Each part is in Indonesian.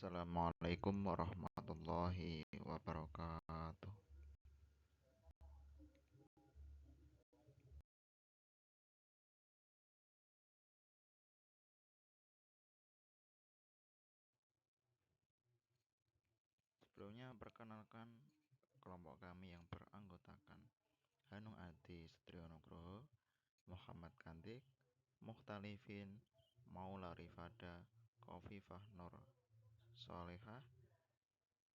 Assalamualaikum warahmatullahi wabarakatuh. Sebelumnya perkenalkan kelompok kami yang beranggotakan Hanung Adi Setrionugroho, Muhammad Kantik, Mukhtalifin, Maula Rifada, Khofifah Nur Solehah,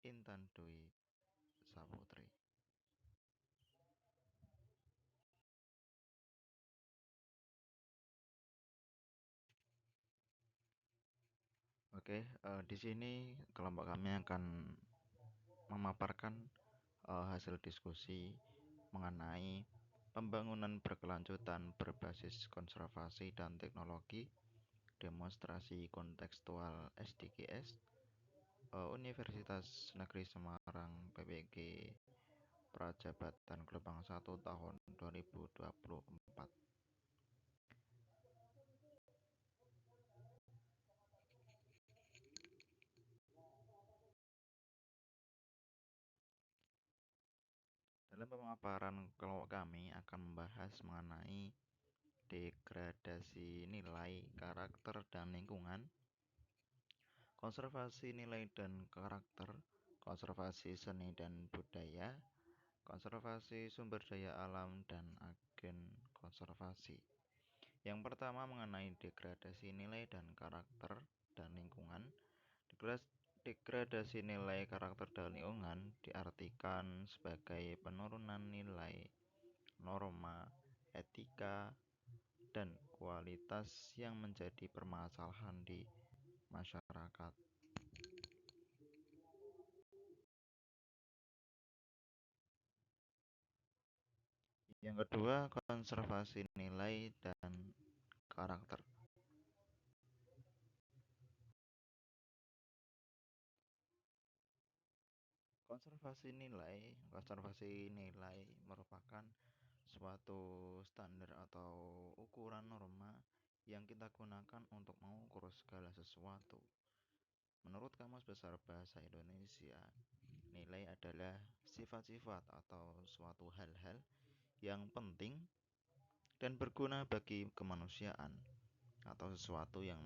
Intan Dwi Saputri. Oke, di sini kelompok kami akan memaparkan hasil diskusi mengenai pembangunan berkelanjutan berbasis konservasi dan teknologi, demonstrasi kontekstual SDGs, Universitas Negeri Semarang PPG Prajabatan Gelombang 1 tahun 2024. Dalam pemaparan kelompok kami akan membahas mengenai degradasi nilai, karakter, dan lingkungan, konservasi nilai dan karakter, konservasi seni dan budaya, konservasi sumber daya alam, dan agen konservasi. Yang pertama mengenai degradasi nilai dan karakter dan lingkungan. Degradasi nilai karakter dan lingkungan diartikan sebagai penurunan nilai, norma, etika, dan kualitas yang menjadi permasalahan di masyarakat. Yang kedua, konservasi nilai dan karakter. Konservasi nilai merupakan suatu standar atau ukuran norma yang kita gunakan untuk mengukur segala sesuatu. Menurut Kamus Besar Bahasa Indonesia, nilai adalah sifat-sifat atau suatu hal-hal yang penting dan berguna bagi kemanusiaan atau sesuatu yang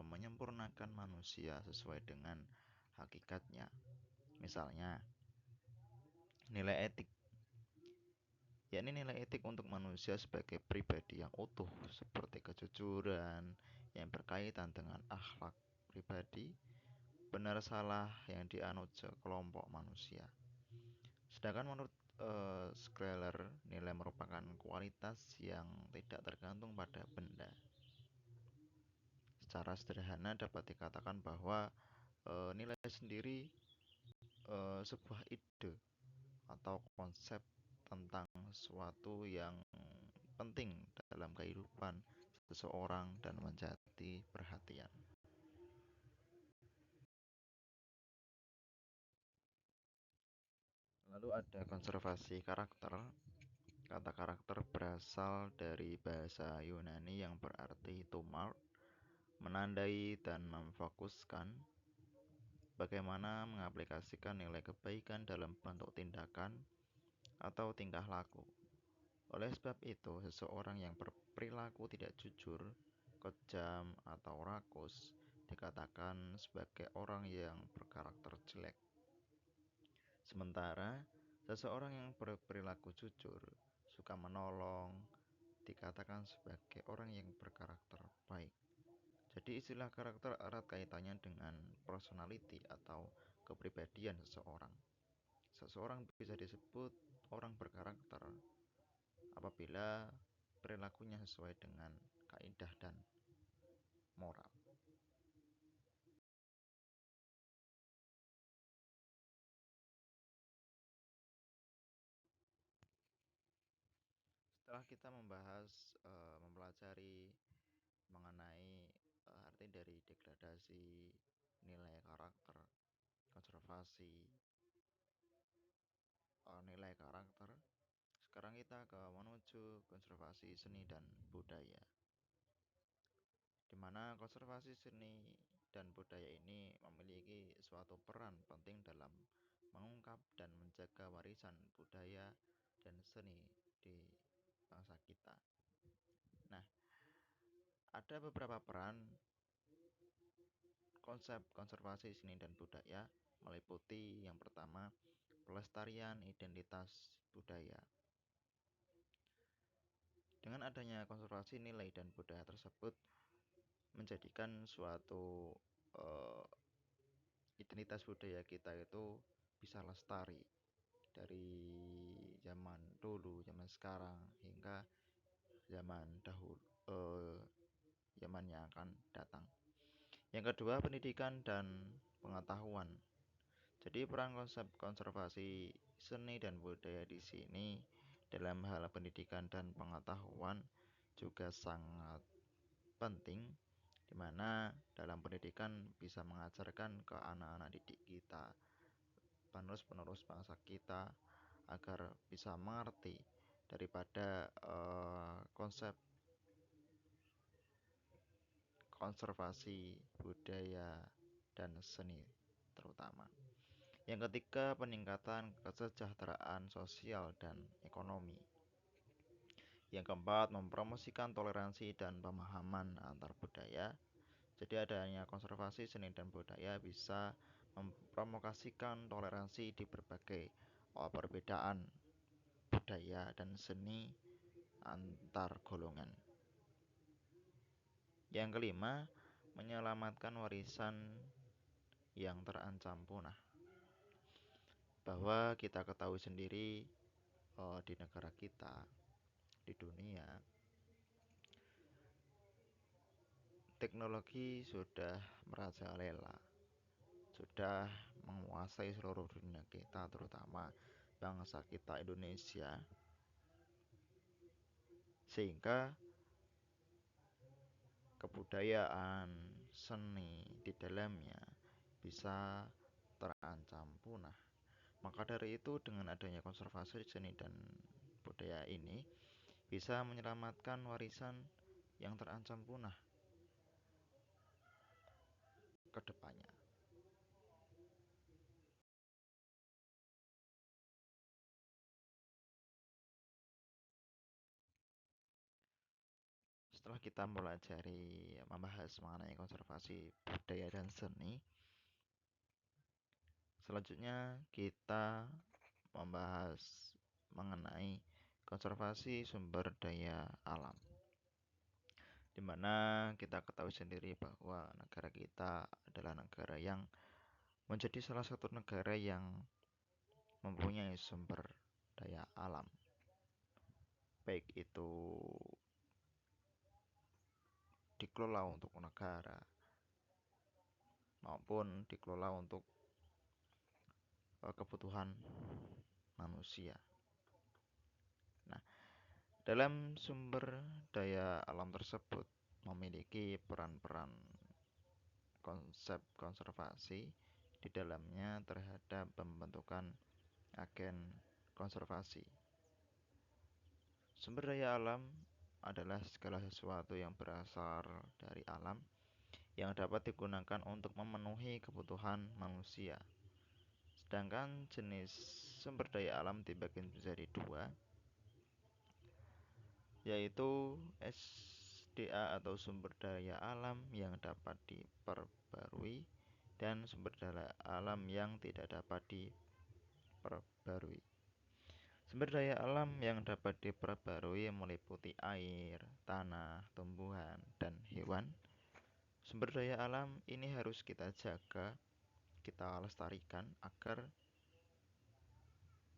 menyempurnakan manusia sesuai dengan hakikatnya. Misalnya, nilai etik, yakni nilai etik untuk manusia sebagai pribadi yang utuh seperti kejujuran yang berkaitan dengan akhlak pribadi, benar salah yang dianut sekelompok manusia. Sedangkan menurut Schreller, nilai merupakan kualitas yang tidak tergantung pada benda. Secara sederhana dapat dikatakan bahwa nilai sendiri sebuah ide atau konsep tentang sesuatu yang penting dalam kehidupan seseorang dan menjadi perhatian. Lalu ada konservasi karakter. Kata karakter berasal dari bahasa Yunani yang berarti to mark, menandai dan memfokuskan. Bagaimana mengaplikasikan nilai kebaikan dalam bentuk tindakan atau tingkah laku. Oleh sebab itu, seseorang yang berperilaku tidak jujur, kejam, atau rakus dikatakan sebagai orang yang berkarakter jelek. Sementara seseorang yang berperilaku jujur, suka menolong, dikatakan sebagai orang yang berkarakter baik. Jadi istilah karakter erat kaitannya dengan personality atau kepribadian seseorang. Seseorang bisa disebut orang berkarakter apabila perilakunya sesuai dengan kaidah dan moral. Setelah kita mempelajari mengenai arti dari degradasi, nilai karakter, konservasi, nilai karakter, sekarang kita menuju konservasi seni dan budaya, di mana konservasi seni dan budaya ini memiliki suatu peran penting dalam mengungkap dan menjaga warisan budaya dan seni di bangsa kita. Nah, ada beberapa peran konsep konservasi seni dan budaya, meliputi yang pertama, pelestarian identitas budaya. Dengan adanya konservasi nilai dan budaya tersebut menjadikan suatu eh, identitas budaya kita itu bisa lestari dari zaman dulu, zaman sekarang hingga zaman dahulu, eh, zaman yang akan datang. Yang kedua, pendidikan dan pengetahuan. Jadi peran konsep konservasi seni dan budaya di sini dalam hal pendidikan dan pengetahuan juga sangat penting, di mana dalam pendidikan bisa mengajarkan ke anak-anak didik kita, penerus-penerus bangsa kita agar bisa mengerti daripada konsep konservasi budaya dan seni terutama. Yang ketiga, peningkatan kesejahteraan sosial dan ekonomi. Yang keempat, mempromosikan toleransi dan pemahaman antar budaya. Jadi adanya konservasi seni dan budaya bisa mempromokasikan toleransi di berbagai perbedaan budaya dan seni antar golongan. Yang kelima, menyelamatkan warisan yang terancam punah. Bahwa kita ketahui sendiri di negara kita, di dunia, teknologi sudah merajalela, sudah menguasai seluruh dunia kita, terutama bangsa kita Indonesia, sehingga kebudayaan, seni di dalamnya bisa terancam punah. Maka dari itu, dengan adanya konservasi seni dan budaya ini bisa menyelamatkan warisan yang terancam punah ke depannya. Setelah kita mempelajari membahas mengenai konservasi budaya dan seni, selanjutnya kita membahas mengenai konservasi sumber daya alam, di mana kita ketahui sendiri bahwa negara kita adalah negara yang menjadi salah satu negara yang mempunyai sumber daya alam, baik itu dikelola untuk negara maupun dikelola untuk kebutuhan manusia. Nah, dalam sumber daya alam tersebut memiliki peran-peran konsep konservasi di dalamnya terhadap pembentukan agen konservasi. Sumber daya alam adalah segala sesuatu yang berasal dari alam yang dapat digunakan untuk memenuhi kebutuhan manusia. Sedangkan jenis sumber daya alam dibagi menjadi dua, yaitu SDA atau sumber daya alam yang dapat diperbarui dan sumber daya alam yang tidak dapat diperbarui. Sumber daya alam yang dapat diperbarui meliputi air, tanah, tumbuhan, dan hewan. Sumber daya alam ini harus kita jaga, kita lestarikan agar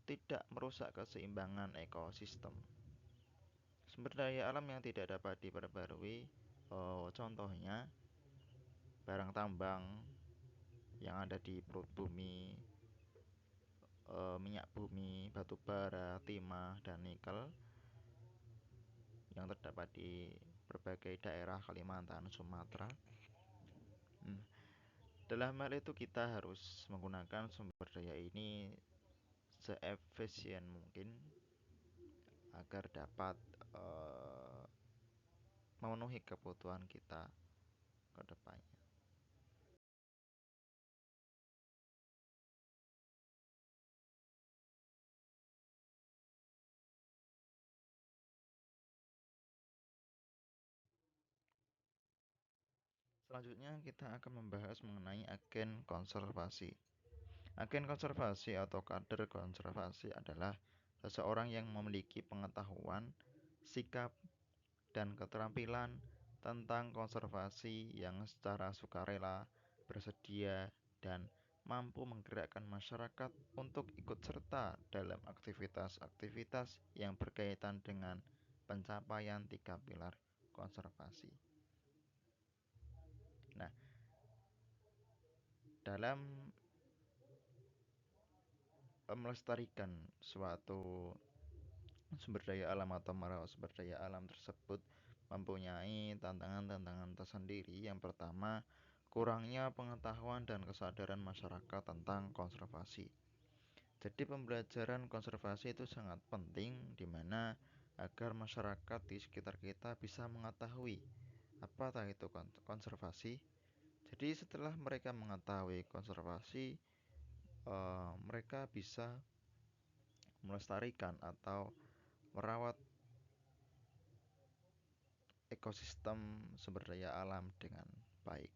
tidak merusak keseimbangan ekosistem. Sumber daya alam yang tidak dapat diperbarui, contohnya barang tambang yang ada di perut bumi, minyak bumi, batu bara, timah, dan nikel yang terdapat di berbagai daerah Kalimantan, Sumatera. Hmm, Dalam hal itu kita harus menggunakan sumber daya ini seefisien mungkin agar dapat memenuhi kebutuhan kita ke depannya. Selanjutnya kita akan membahas mengenai agen konservasi. Agen konservasi atau kader konservasi adalah seseorang yang memiliki pengetahuan, sikap, dan keterampilan tentang konservasi yang secara sukarela, bersedia, dan mampu menggerakkan masyarakat untuk ikut serta dalam aktivitas-aktivitas yang berkaitan dengan pencapaian tiga pilar konservasi. Nah, dalam melestarikan suatu sumber daya alam atau merawat sumber daya alam tersebut mempunyai tantangan-tantangan tersendiri. Yang pertama, kurangnya pengetahuan dan kesadaran masyarakat tentang konservasi. Jadi pembelajaran konservasi itu sangat penting di mana agar masyarakat di sekitar kita bisa mengetahui apa itu konservasi. Jadi setelah mereka mengetahui konservasi, mereka bisa melestarikan atau merawat ekosistem sumber daya alam dengan baik.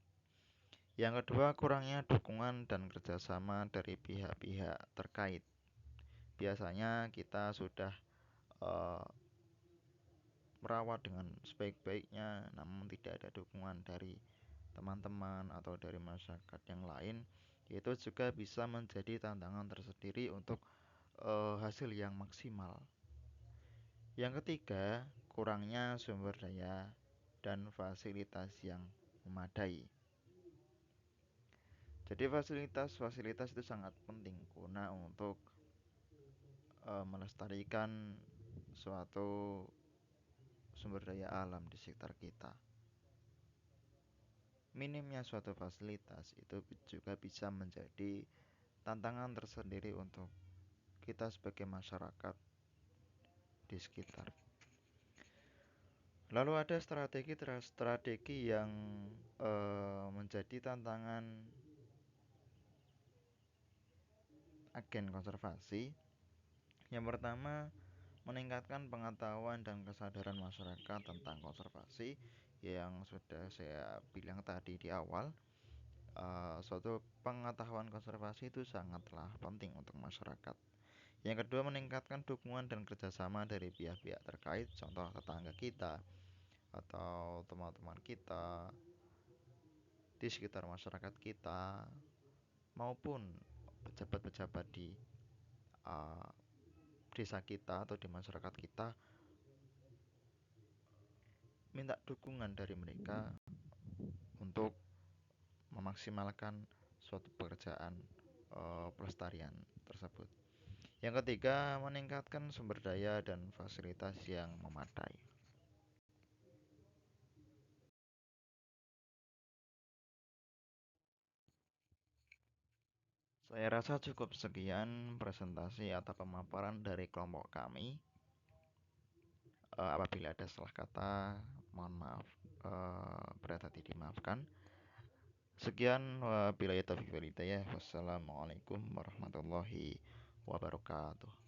Yang kedua, kurangnya dukungan dan kerjasama dari pihak-pihak terkait. Biasanya kita sudah eh, merawat dengan sebaik-baiknya, namun tidak ada dukungan dari teman-teman atau dari masyarakat yang lain, itu juga bisa menjadi tantangan tersendiri untuk hasil yang maksimal. Yang ketiga, kurangnya sumber daya dan fasilitas yang memadai. Jadi fasilitas-fasilitas itu sangat penting guna untuk melestarikan suatu sumber daya alam di sekitar kita. Minimnya suatu fasilitas itu juga bisa menjadi tantangan tersendiri untuk kita sebagai masyarakat di sekitar. Lalu ada strategi yang menjadi tantangan agen konservasi. Yang pertama, meningkatkan pengetahuan dan kesadaran masyarakat tentang konservasi yang sudah saya bilang tadi di awal. Suatu pengetahuan konservasi itu sangatlah penting untuk masyarakat. Yang kedua, meningkatkan dukungan dan kerjasama dari pihak-pihak terkait, contoh tetangga kita atau teman-teman kita di sekitar masyarakat kita maupun pejabat-pejabat di uh, desa kita atau di masyarakat kita, minta dukungan dari mereka untuk memaksimalkan suatu pekerjaan pelestarian tersebut. Yang ketiga, meningkatkan sumber daya dan fasilitas yang memadai. Saya rasa cukup sekian presentasi atau pemaparan dari kelompok kami. Apabila ada salah kata, mohon maaf, berarti dimaafkan. Sekian, wabillahi taufiq wal hidayah. Wassalamualaikum warahmatullahi wabarakatuh.